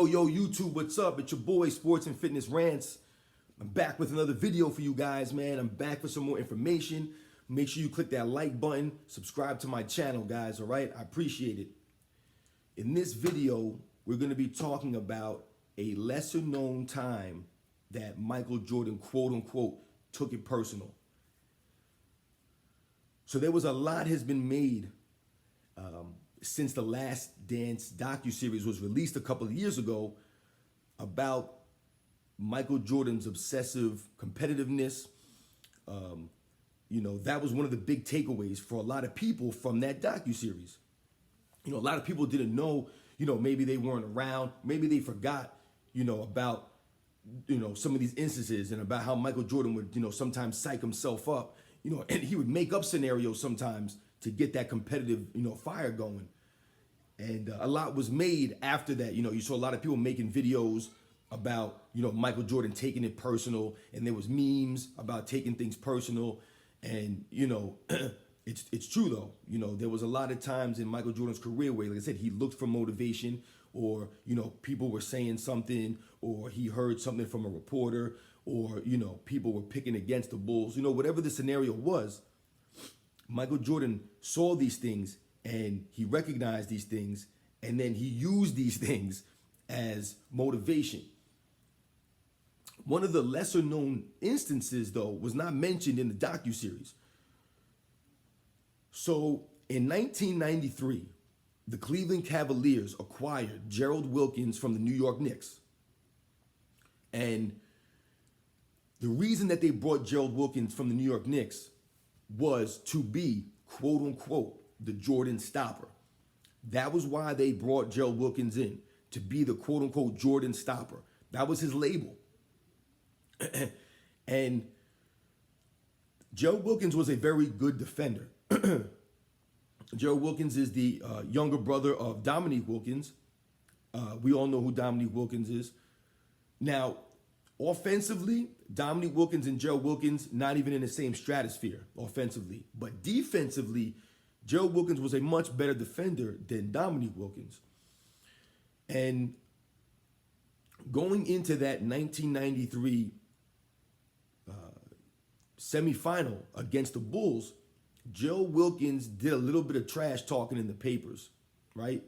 Yo, YouTube, what's up? It's your boy, Sports and Fitness Rants. I'm back with another video for you guys, man. I'm back for some more information. Make sure you click that like button, subscribe to my channel, guys, all right? I appreciate it. In this video, we're going to be talking about a lesser known time that Michael Jordan, quote unquote, took it personal. So there was a lot has been made since the Last Dance docuseries was released a couple of years ago about Michael Jordan's obsessive competitiveness. That was one of the big takeaways for a lot of people from that docuseries. A lot of people didn't know, maybe they weren't around, maybe they forgot, about, some of these instances and about how Michael Jordan would, sometimes psych himself up, and he would make up scenarios sometimes to get that competitive, fire going. And a lot was made after that. You saw a lot of people making videos about, Michael Jordan taking it personal, and there was memes about taking things personal. And, it's true though. There was a lot of times in Michael Jordan's career where, like I said, he looked for motivation, or, people were saying something, or he heard something from a reporter, or, people were picking against the Bulls, whatever the scenario was. Michael Jordan saw these things and he recognized these things, and then he used these things as motivation. One of the lesser known instances, though, was not mentioned in the docuseries. So in 1993, the Cleveland Cavaliers acquired Gerald Wilkins from the New York Knicks. And the reason that they brought Gerald Wilkins from the New York Knicks was to be, quote unquote, the Jordan stopper. That was why they brought Gerald Wilkins in, to be the quote unquote Jordan stopper. That was his label. And Gerald Wilkins was a very good defender. Gerald Wilkins is the younger brother of Dominique Wilkins. We all know who Dominique Wilkins is. Now, offensively, Dominique Wilkins and Gerald Wilkins, not even in the same stratosphere offensively. But defensively, Gerald Wilkins was a much better defender than Dominique Wilkins. And going into that 1993 semifinal against the Bulls, Gerald Wilkins did a little bit of trash talking in the papers, right?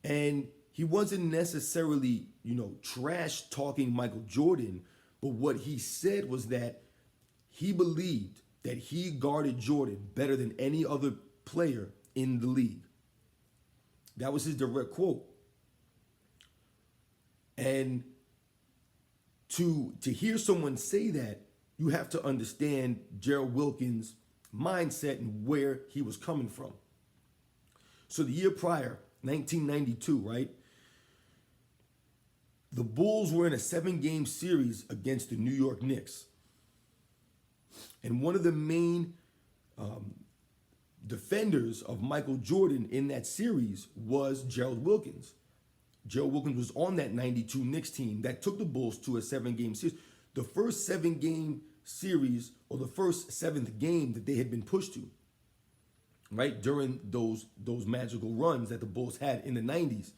And he wasn't necessarily, trash talking Michael Jordan, but what he said was that he believed that he guarded Jordan better than any other player in the league. That was his direct quote. And to hear someone say that, you have to understand Gerald Wilkins' mindset and where he was coming from. So the year prior, 1992, right? The Bulls were in a 7-game series against the New York Knicks. And one of the main defenders of Michael Jordan in that series was Gerald Wilkins. Gerald Wilkins was on that 92 Knicks team that took the Bulls to a 7-game series. The first 7-game series, or the first 7th game that they had been pushed to, right, during those magical runs that the Bulls had in the 90s.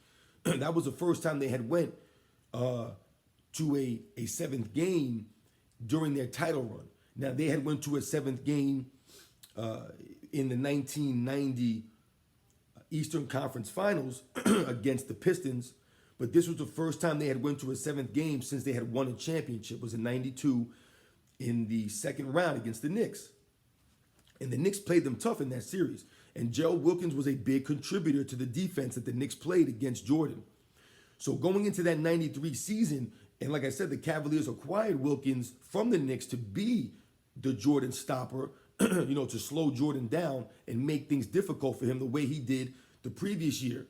That was the first time they had went to a 7th game during their title run. Now, they had went to a 7th game in the 1990 Eastern Conference Finals against the Pistons, but this was the first time they had went to a 7th game since they had won a championship. It was in 92 in the second round against the Knicks. And the Knicks played them tough in that series. And Gerald Wilkins was a big contributor to the defense that the Knicks played against Jordan. So going into that 93 season, and like I said, the Cavaliers acquired Wilkins from the Knicks to be the Jordan stopper, to slow Jordan down and make things difficult for him the way he did the previous year.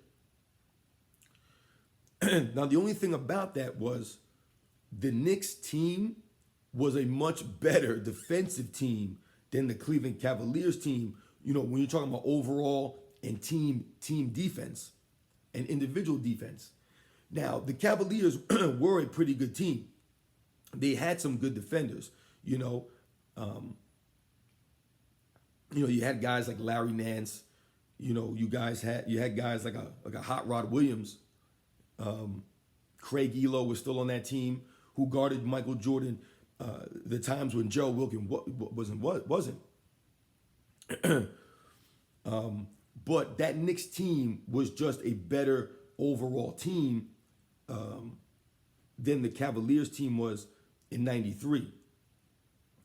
Now, the only thing about that was the Knicks team was a much better defensive team than the Cleveland Cavaliers team, when you're talking about overall and team defense and individual defense. Now, the Cavaliers were a pretty good team. They had some good defenders, you had guys like Larry Nance, you had guys like a Hot Rod Williams, Craig Elo was still on that team, who guarded Michael Jordan the times when Gerald Wilkins wasn't. But that Knicks team was just a better overall team than the Cavaliers team was in '93.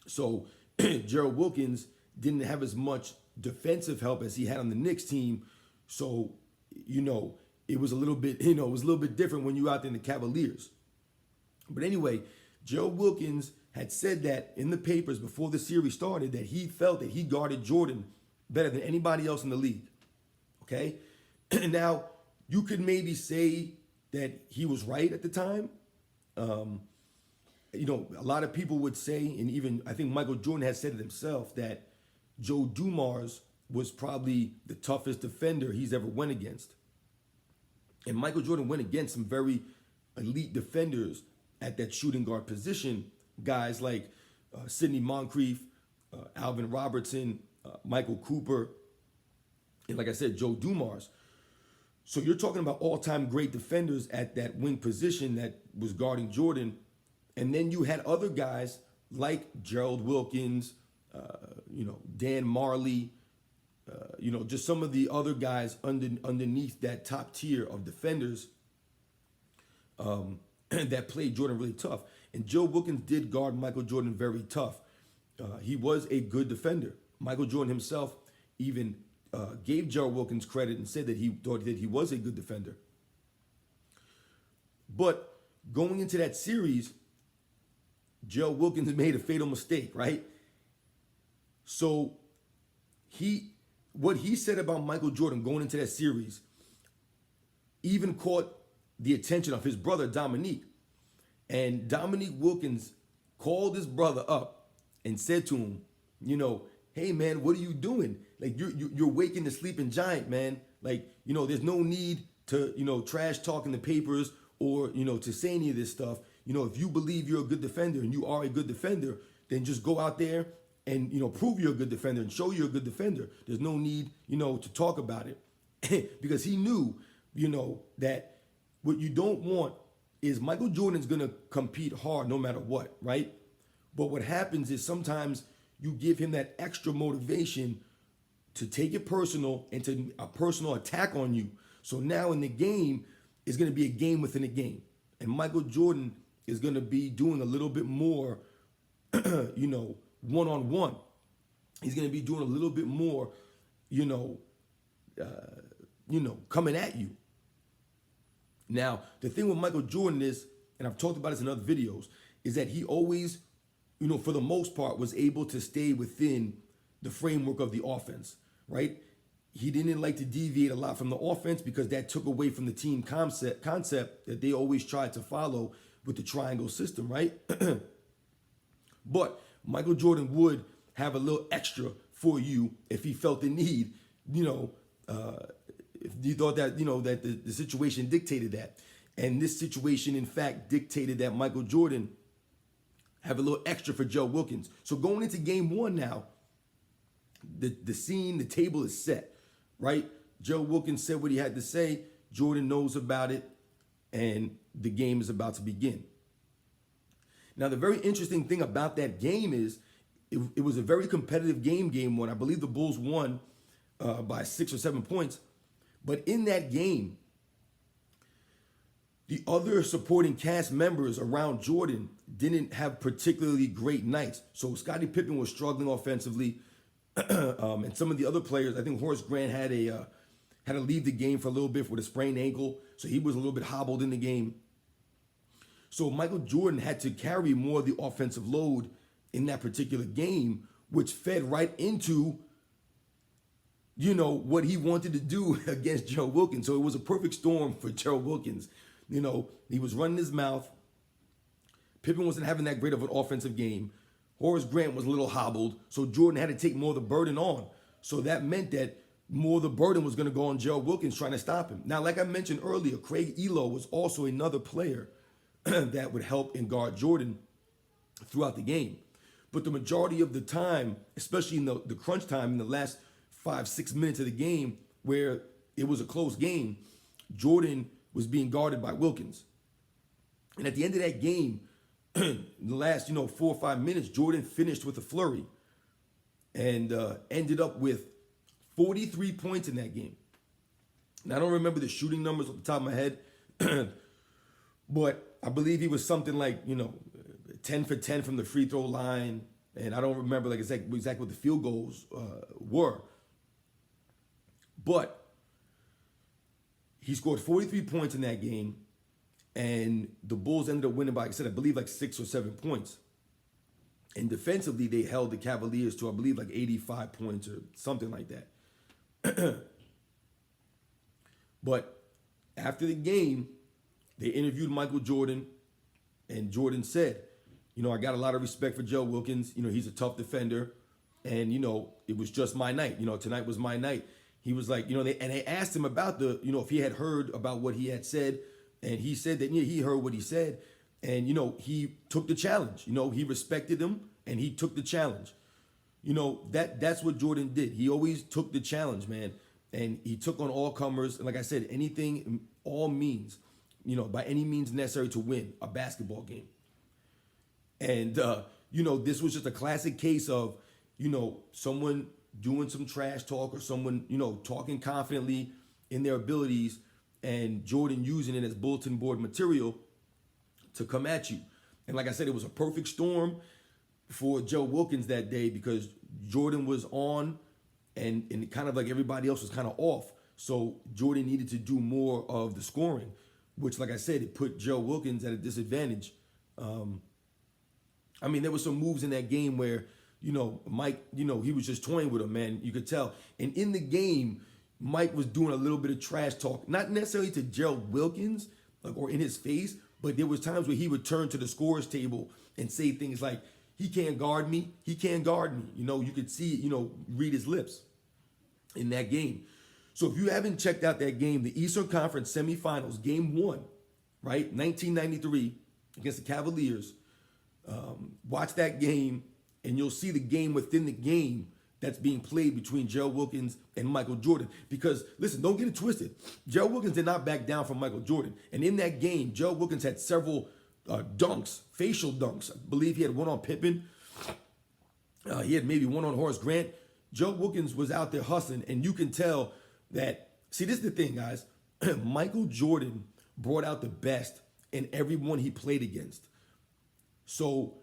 So Gerald Wilkins didn't have as much defensive help as he had on the Knicks team. So, it was a little bit, different when you out there in the Cavaliers. But anyway, Gerald Wilkins had said that in the papers before the series started that he felt that he guarded Jordan better than anybody else in the league. Okay? Now, you could maybe say that he was right at the time. A lot of people would say, and even I think Michael Jordan has said it himself, that Joe Dumars was probably the toughest defender he's ever went against. And Michael Jordan went against some very elite defenders at that shooting guard position, guys like Sidney Moncrief, Alvin Robertson, Michael Cooper, and like I said, Joe Dumars. So you're talking about all-time great defenders at that wing position that was guarding Jordan. And then you had other guys like Gerald Wilkins, Dan Marley, just some of the other guys underneath that top tier of defenders that played Jordan really tough. And Joe Wilkins did guard Michael Jordan very tough. He was a good defender. Michael Jordan himself even gave Gerald Wilkins credit and said that he thought that he was a good defender. But going into that series, Gerald Wilkins made a fatal mistake, right? So what he said about Michael Jordan going into that series even caught the attention of his brother Dominique. And Dominique Wilkins called his brother up and said to him, hey man, what are you doing? Like you're waking the sleeping giant, man. Like, there's no need to, trash talk in the papers or, to say any of this stuff. If you believe you're a good defender and you are a good defender, then just go out there and, prove you're a good defender and show you're a good defender. There's no need, to talk about it. Because he knew, that what you don't want is Michael Jordan's going to compete hard no matter what, right? But what happens is sometimes you give him that extra motivation to take it personal and to a personal attack on you. So now in the game, it's going to be a game within a game. And Michael Jordan is going to be doing a little bit more, one-on-one. He's going to be doing a little bit more, coming at you. Now, the thing with Michael Jordan is, and I've talked about this in other videos, is that he always, for the most part, was able to stay within the framework of the offense, right? He didn't like to deviate a lot from the offense because that took away from the team concept that they always tried to follow with the triangle system, right? But Michael Jordan would have a little extra for you if he felt the need, if you thought that, that the situation dictated that. And this situation, in fact, dictated that Michael Jordan have a little extra for Joe Wilkins. So going into game one now, the scene, the table is set, right? Joe Wilkins said what he had to say. Jordan knows about it, and the game is about to begin. Now, the very interesting thing about that game is it was a very competitive game one. I believe the Bulls won by 6 or 7 points. But in that game, the other supporting cast members around Jordan didn't have particularly great nights. So Scottie Pippen was struggling offensively. And some of the other players, I think Horace Grant had to leave the game for a little bit with a sprained ankle. So he was a little bit hobbled in the game. So Michael Jordan had to carry more of the offensive load in that particular game, which fed right into, what he wanted to do against Gerald Wilkins. So it was a perfect storm for Gerald Wilkins. He was running his mouth. Pippen wasn't having that great of an offensive game. Horace Grant was a little hobbled. So Jordan had to take more of the burden on. So that meant that more of the burden was going to go on Gerald Wilkins trying to stop him. Now, like I mentioned earlier, Craig Elo was also another player that would help and guard Jordan throughout the game. But the majority of the time, especially in the crunch time, in the last 5-6 minutes of the game where it was a close game, Jordan was being guarded by Wilkins. And at the end of that game, the last 4 or 5 minutes, Jordan finished with a flurry and ended up with 43 points in that game. Now, I don't remember the shooting numbers off the top of my head, but I believe he was something like 10 for 10 from the free throw line, and I don't remember like exactly what the field goals were. But he scored 43 points in that game, and the Bulls ended up winning by, like I said, I believe like 6 or 7 points. And defensively, they held the Cavaliers to, I believe, like 85 points or something like that. But after the game, they interviewed Michael Jordan, and Jordan said, I got a lot of respect for Gerald Wilkins. He's a tough defender, and, it was just my night. Tonight was my night. He was like, they asked him about if he had heard about what he had said, and he said that, he heard what he said, and, he took the challenge. He respected him, and he took the challenge. That's what Jordan did. He always took the challenge, man, and he took on all comers. And like I said, anything, all means, by any means necessary to win a basketball game. And, this was just a classic case of, someone doing some trash talk or someone, talking confidently in their abilities, and Jordan using it as bulletin board material to come at you. And like I said, it was a perfect storm for Gerald Wilkins that day because Jordan was on and kind of like everybody else was kind of off. So Jordan needed to do more of the scoring, which, like I said, it put Gerald Wilkins at a disadvantage. There were some moves in that game where, Mike, he was just toying with him, man. You could tell. And in the game, Mike was doing a little bit of trash talk, not necessarily to Gerald Wilkins or in his face, but there was times where he would turn to the scorer's table and say things like, he can't guard me. He can't guard me. You could see it, read his lips in that game. So if you haven't checked out that game, the Eastern Conference semifinals, game 1, right, 1993 against the Cavaliers, watch that game and you'll see the game within the game that's being played between Gerald Wilkins and Michael Jordan. Because, listen, don't get it twisted. Gerald Wilkins did not back down from Michael Jordan. And in that game, Gerald Wilkins had several dunks, facial dunks. I believe he had one on Pippen. He had maybe one on Horace Grant. Gerald Wilkins was out there hustling, and you can tell that, see, this is the thing, guys. Michael Jordan brought out the best in everyone he played against. So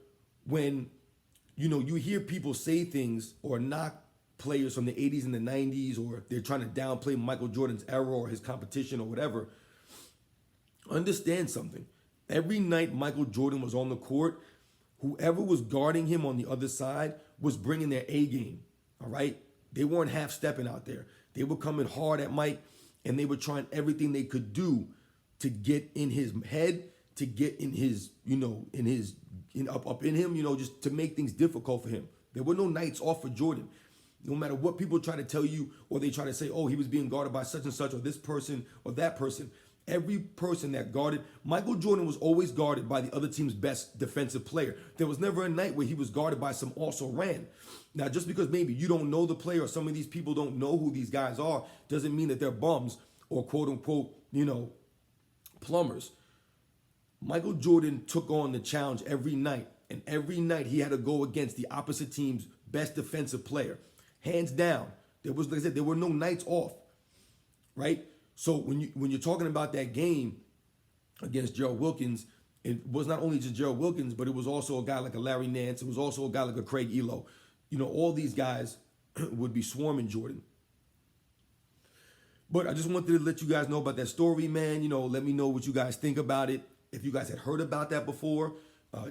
when, you hear people say things or knock players from the 80s and the 90s, or they're trying to downplay Michael Jordan's era or his competition or whatever, understand something. Every night Michael Jordan was on the court, whoever was guarding him on the other side was bringing their A game, all right? They weren't half-stepping out there. They were coming hard at Mike, and they were trying everything they could do to get in his head, to get in his, up in him, just to make things difficult for him. There were no nights off for Jordan. No matter what people try to tell you, or they try to say, oh, he was being guarded by such and such, or this person or that person. Every person that guarded, Michael Jordan was always guarded by the other team's best defensive player. There was never a night where he was guarded by some also-ran. Now, just because maybe you don't know the player or some of these people don't know who these guys are, doesn't mean that they're bums or quote-unquote, plumbers. Michael Jordan took on the challenge every night, and every night he had to go against the opposite team's best defensive player. Hands down. There was, like I said, there were no nights off, right? So when you're talking about that game against Gerald Wilkins, it was not only just Gerald Wilkins, but it was also a guy like a Larry Nance. It was also a guy like a Craig Elo. All these guys would be swarming Jordan. But I just wanted to let you guys know about that story, man. Let me know what you guys think about it. If you guys had heard about that before,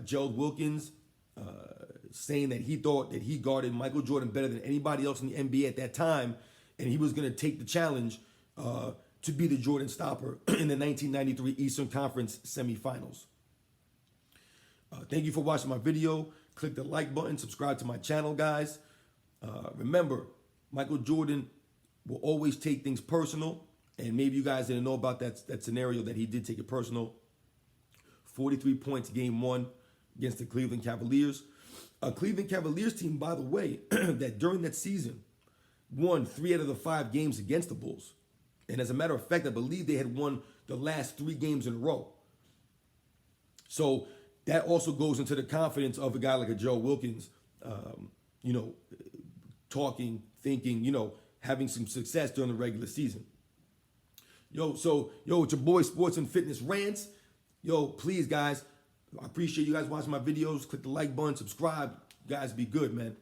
Gerald Wilkins saying that he thought that he guarded Michael Jordan better than anybody else in the NBA at that time, and he was going to take the challenge to be the Jordan stopper in the 1993 Eastern Conference semifinals. Thank you for watching my video. Click the like button, subscribe to my channel, guys. Remember, Michael Jordan will always take things personal, and maybe you guys didn't know about that scenario that he did take it personal. 43 points game 1 against the Cleveland Cavaliers. A Cleveland Cavaliers team, by the way, that during that season won 3 out of the 5 games against the Bulls. And as a matter of fact, I believe they had won the last 3 games in a row. So that also goes into the confidence of a guy like a Joe Wilkins, you know, talking, thinking, you know, having some success during the regular season. It's your boy Sports and Fitness Rants. Please, guys, I appreciate you guys watching my videos. Click the like button, subscribe. You guys, be good, man.